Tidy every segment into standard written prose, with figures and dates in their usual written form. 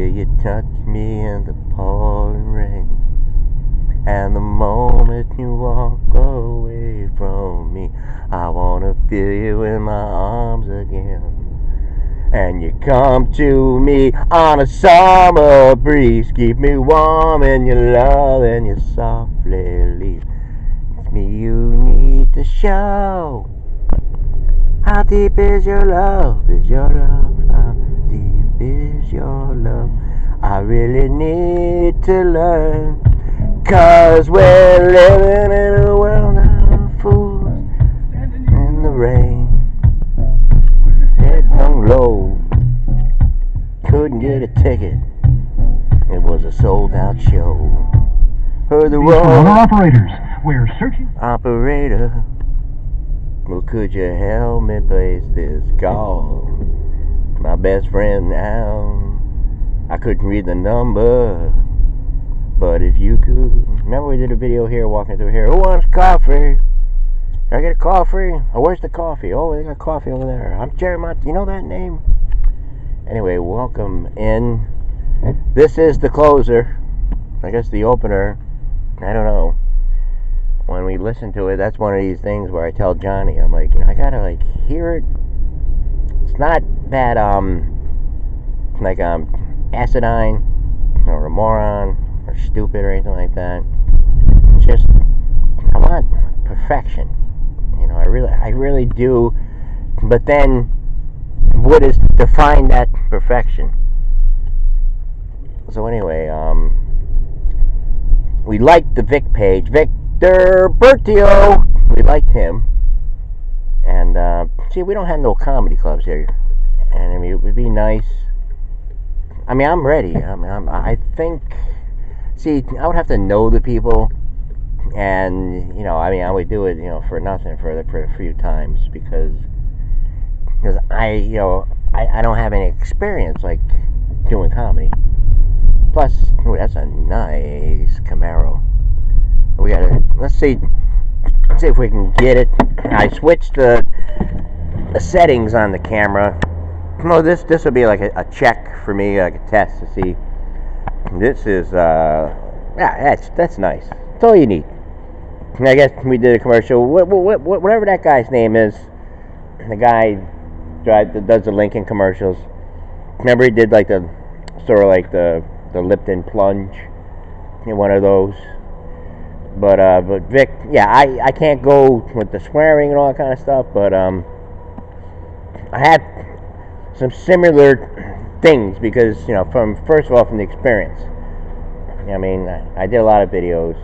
feel you touch me in the pouring rain. And the moment you walk away from me, I wanna feel you in my arms again. And you come to me on a summer breeze, keep me warm in your love and you softly leave. It's me you need to show. How deep is your love? Is your love? How deep is your love? I really need to learn. 'Cause we're living in a world of fools in the rain. Head hung low, couldn't get a ticket. It was a sold out show. Heard the road. Other operators, we're searching. Operator, well, could you help me place this call? My best friend now. I couldn't read the number, but if you could. Remember we did a video here walking through here. Who wants coffee? Can I get a coffee? Oh, where's the coffee? Oh, they got coffee over there. I'm Jerry Mont. You know that name? Anyway, welcome in. This is the closer. I guess the opener. I don't know. When we listen to it, that's one of these things where I tell Johnny, I'm like, I gotta like hear it. It's not that like acidine or a moron or stupid or anything like that. It's just I want perfection. I really do. But then, what is to define that perfection? So anyway, we liked the Vic page, Victor Bertio. We liked him, and see, we don't have no comedy clubs here, and I mean, it would be nice. I mean, I'm ready. I think. See, I would have to know the people. And I would do it, for nothing for a few times because I don't have any experience like doing comedy. Plus, ooh, that's a nice Camaro. Let's see if we can get it. I switched the settings on the camera. No, this will be like a check for me, like a test to see. This is that's nice. That's all you need. I guess we did a commercial. Whatever that guy's name is, the guy that does the Lincoln commercials. Remember he did like the sort of like the Lipton plunge, one of those. But Vic, yeah, I can't go with the swearing and all that kind of stuff. But I had some similar things because first of all from the experience. I mean, I did a lot of videos.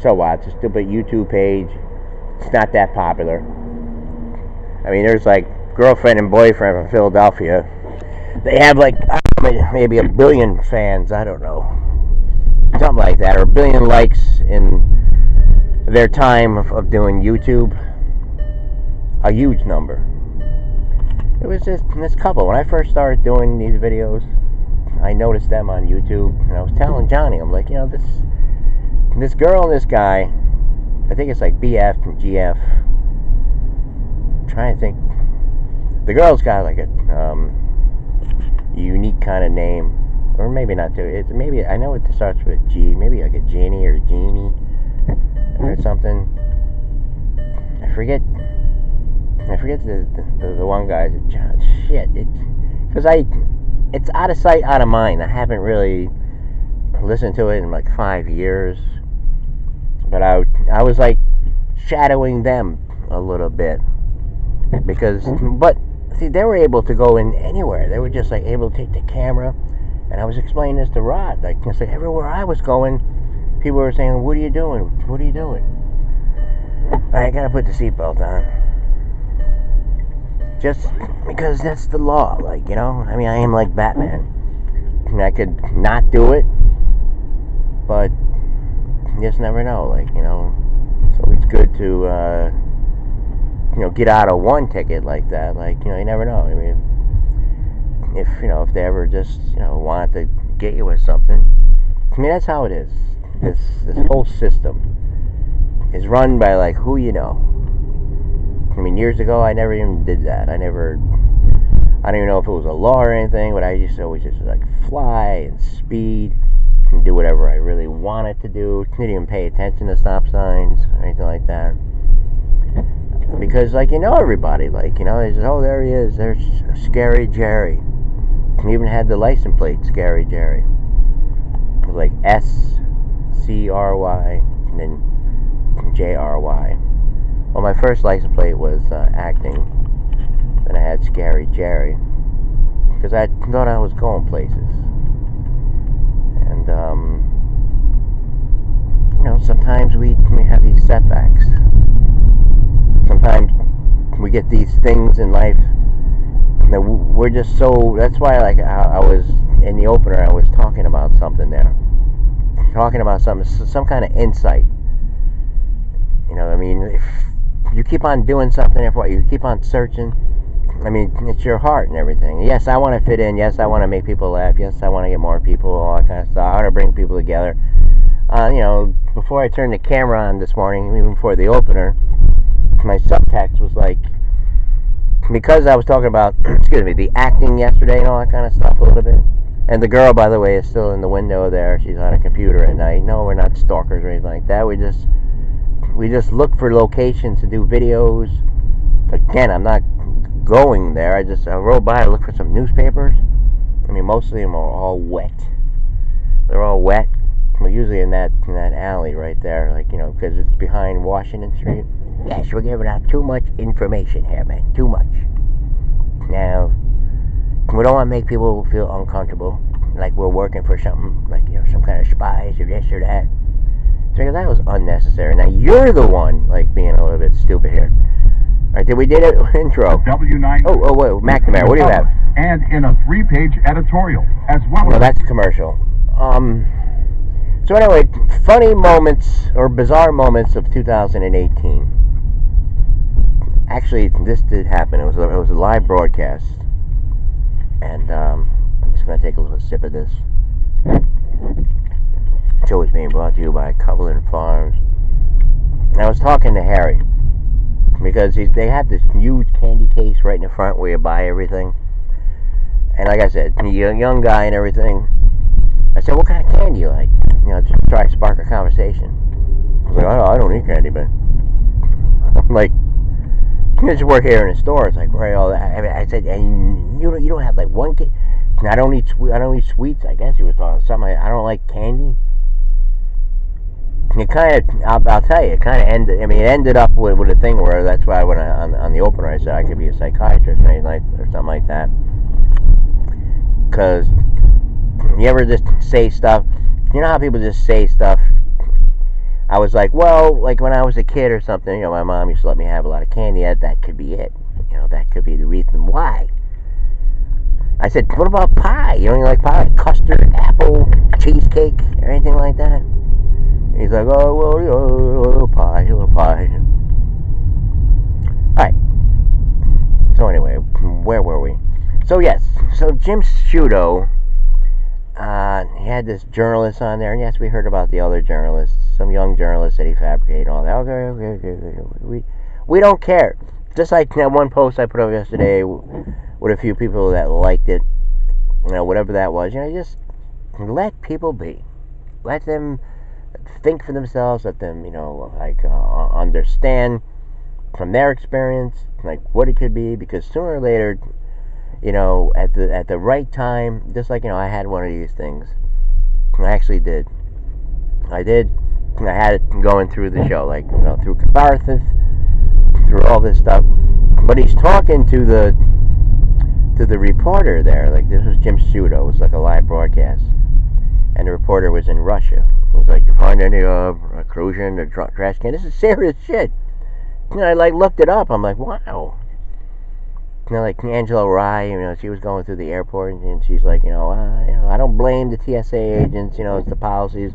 So what? It's a stupid YouTube page. It's not that popular. I mean, there's like girlfriend and boyfriend from Philadelphia. They have like maybe 1 billion fans. I don't know, something like that, or 1 billion likes in their time of doing YouTube. A huge number. It was just this couple. When I first started doing these videos, I noticed them on YouTube, and I was telling Johnny, I'm like, this girl and this guy, I think it's like BF and GF. I'm trying to think. The girl's got like a unique kind of name, or maybe not too. It's maybe I know it starts with a G, maybe like a Jeannie or Jeannie or something. I forget the one guy's shit. Because it's out of sight, out of mind. I haven't really listened to it in like 5 years. But I was like shadowing them a little bit but see, they were able to go in anywhere. They were just like able to take the camera, and I was explaining this to Rod. Like I said, everywhere I was going, people were saying, "What are you doing? What are you doing?" I gotta put the seatbelt on, just because that's the law. Like I mean, I am like Batman, and I could not do it, but. You just never know, it's always good to, get out of one ticket like that, you never know. I mean, if they ever just, want to get you with something, I mean, that's how it is. This whole system is run by, who you know. I mean, years ago, I never even did that. I don't even know if it was a law or anything, but I used to always just like fly and speed and do whatever I really wanted to do. Didn't even pay attention to stop signs or anything like that. Because, like, you know everybody. Like, you know, they said, oh, there he is. There's Scary Jerry. He even had the license plate, Scary Jerry. It was like S-C-R-Y and then J-R-Y. Well, my first license plate was acting. Then I had Scary Jerry. Because I thought I was going places. And, you know, sometimes we have these setbacks. Sometimes we get these things in life that we're just so. That's why, like, I was in the opener, I was talking about something there. Talking about something, some kind of insight. You know, I mean, if you keep on doing something, if what you keep on searching, I mean, it's your heart and everything. Yes, I want to fit in. Yes, I want to make people laugh. Yes, I want to get more people, all that kind of stuff. I want to bring people together. You know, before I turned the camera on this morning, even before the opener, my subtext was like, because I was talking about, excuse me, the acting yesterday and all that kind of stuff a little bit. And the girl, by the way, is still in the window there. She's on a computer at night. No, we're not stalkers or anything like that. We just look for locations to do videos. Again, I'm not going there. I rode by to look for some newspapers. I mean, most of them are all wet. They're all wet. We're usually in that alley right there, like, you know, because it's behind Washington Street. Yes, we're giving out too much information here, man. Too much. Now, we don't want to make people feel uncomfortable, like we're working for something, like, you know, some kind of spies or this or that. So that was unnecessary. Now, you're the one, like, being a little bit stupid here. All right, did we did an intro? W9. Oh, wait, McNamara, what do you have? And in a 3-page editorial, as well No, as... that's commercial. So anyway, funny moments or bizarre moments of 2018. Actually, this did happen. It was a live broadcast, and I'm just gonna take a little sip of this. Show is being brought to you by Cumberland Farms. And I was talking to Harry because they have this huge candy case right in the front where you buy everything. And like I said, you're a young guy and everything. I said, what kind of candy you like? You know, just try to spark a conversation. I was like, I don't eat candy, man. I'm like, you just work here in the store. It's like, right, all that. I said, and you don't have like one cake. I don't eat sweets. I guess he was talking something. I don't like candy. It kind of, I'll tell you, it kind of ended. I mean, it ended up with a thing where that's why when on the opener I said I could be a psychiatrist or something like that. Because you ever just say stuff? You know how people just say stuff? I was like, well, like when I was a kid or something, you know, my mom used to let me have a lot of candy. That could be it. You know, that could be the reason why. I said, what about pie? You don't like pie? Like custard, apple, cheesecake, or anything like that? He's like, oh, well, you know, a little pie. Alright. So anyway, where were we? So yes, so Jim Sciutto, he had this journalist on there, and yes, we heard about the other journalists, some young journalists that he fabricated and all that. Okay. We don't care. Just like that one post I put up yesterday with a few people that liked it, you know, whatever that was, you know, just let people be. Let them think for themselves, let them, you know, like, understand from their experience, like, what it could be, because sooner or later, you know, at the right time, just like, you know, I had one of these things. I actually did. I had it going through the show, like, you know, through catharsis, through all this stuff. But he's talking to the reporter there, like, this was Jim Sciutto. It was like a live broadcast. And the reporter was in Russia. He was like, you find any corrosion or trash can? This is serious shit. You know, I like looked it up. I'm like, wow. You know, like Angela Rye, you know, she was going through the airport and she's like, you know, I don't blame the TSA agents. You know, it's the policies.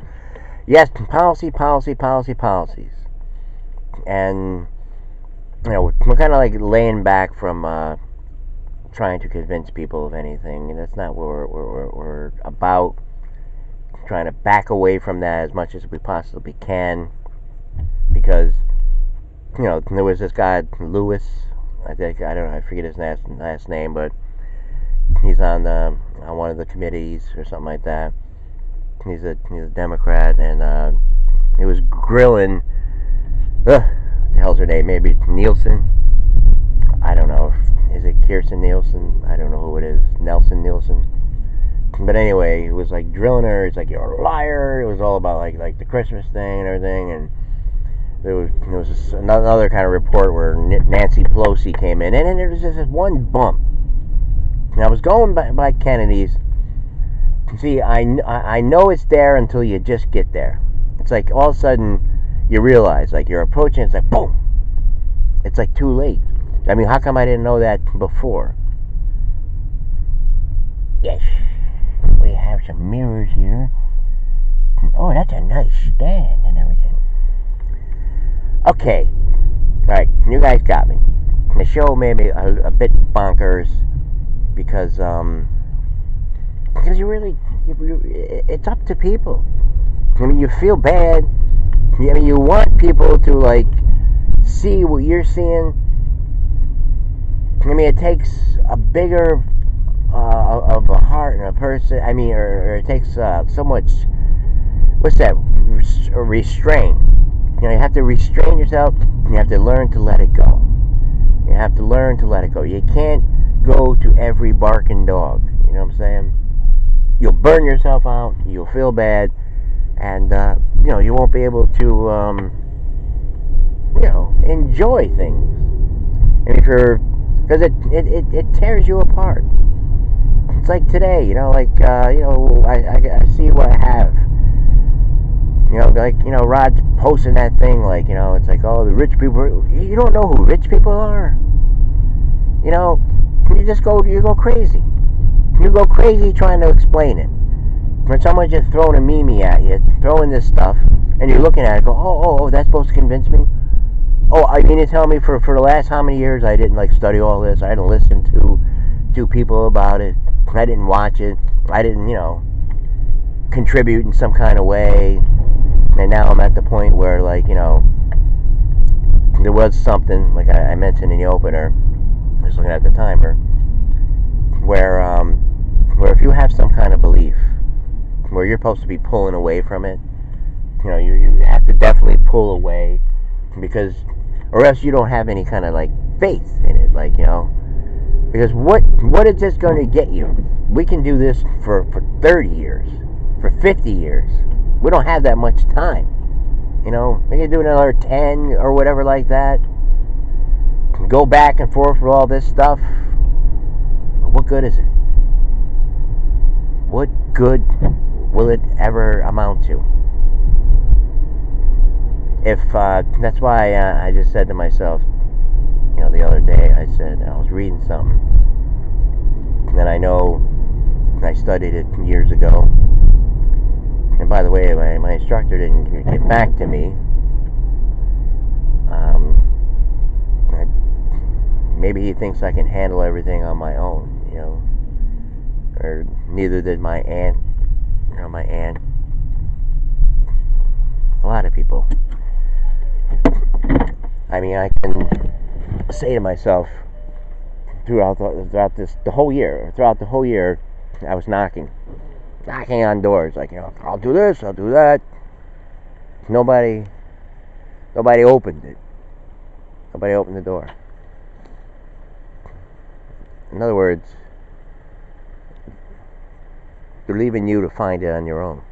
Yes, policies. And you know, we're kind of like laying back from trying to convince people of anything, and that's not what we're about. Trying to back away from that as much as we possibly can, because, you know, there was this guy Lewis, I think, I don't know, I forget his last name, but He's on one of the committees or something like that. He's a Democrat, and he was grilling. What the hell's her name? Maybe Nielsen. I don't know. Is it Kirsten Nielsen? I don't know who it is. Nelson Nielsen. But anyway, he was like drilling her. It's like, you're a liar. It was all about like the Christmas thing and everything. And there was another kind of report where Nancy Pelosi came in, and then there was just this one bump. And I was going by Kennedy's. See, I know it's there until you just get there. It's like all of a sudden you realize, like, you're approaching. It's like boom. It's like too late. I mean, how come I didn't know that before? Yes, we have some mirrors here. Oh, that's a nice stand and everything. Okay, alright, you guys got me. The show made me a bit bonkers because it's up to people. I mean, you feel bad. I mean, you want people to, like, see what you're seeing. I mean, it takes a bigger of a heart and a person. I mean, or it takes so much. What's that? Restraint. You know, you have to restrain yourself. And you have to learn to let it go. You have to learn to let it go. You can't go to every barking dog. You know what I'm saying? You'll burn yourself out. You'll feel bad, and you won't be able to enjoy things. And if you're, because it tears you apart. It's like today, I see what I have. Rod's posting that thing, it's like, oh, the rich people. You don't know who rich people are. You go crazy. You go crazy trying to explain it. When someone's just throwing a meme at you, throwing this stuff, and you're looking at it, go, oh, that's supposed to convince me? Oh, I mean, you tell me for the last how many years I didn't, study all this, I didn't listen to people about it, I didn't watch it, I didn't, contribute in some kind of way, and now I'm at the point where, there was something, like I mentioned in the opener, I was looking at the timer, where if you have some kind of belief, where you're supposed to be pulling away from it, you have to definitely pull away, because, or else you don't have any kind of, faith in it, because what is this going to get you? We can do this for 30 years, for 50 years. We don't have that much time. We can do another 10 or whatever like that. Go back and forth with all this stuff. But what good is it? What good will it ever amount to? If that's why I just said to myself, the other day, I said, I was reading something that I know, I studied it years ago. And by the way, my instructor didn't get back to me. Maybe he thinks I can handle everything on my own, or neither did my aunt. My aunt. A lot of people. I mean, I can say to myself throughout the whole year, I was knocking on doors, I'll do this, I'll do that. Nobody opened it. Nobody opened the door. In other words, they're leaving you to find it on your own.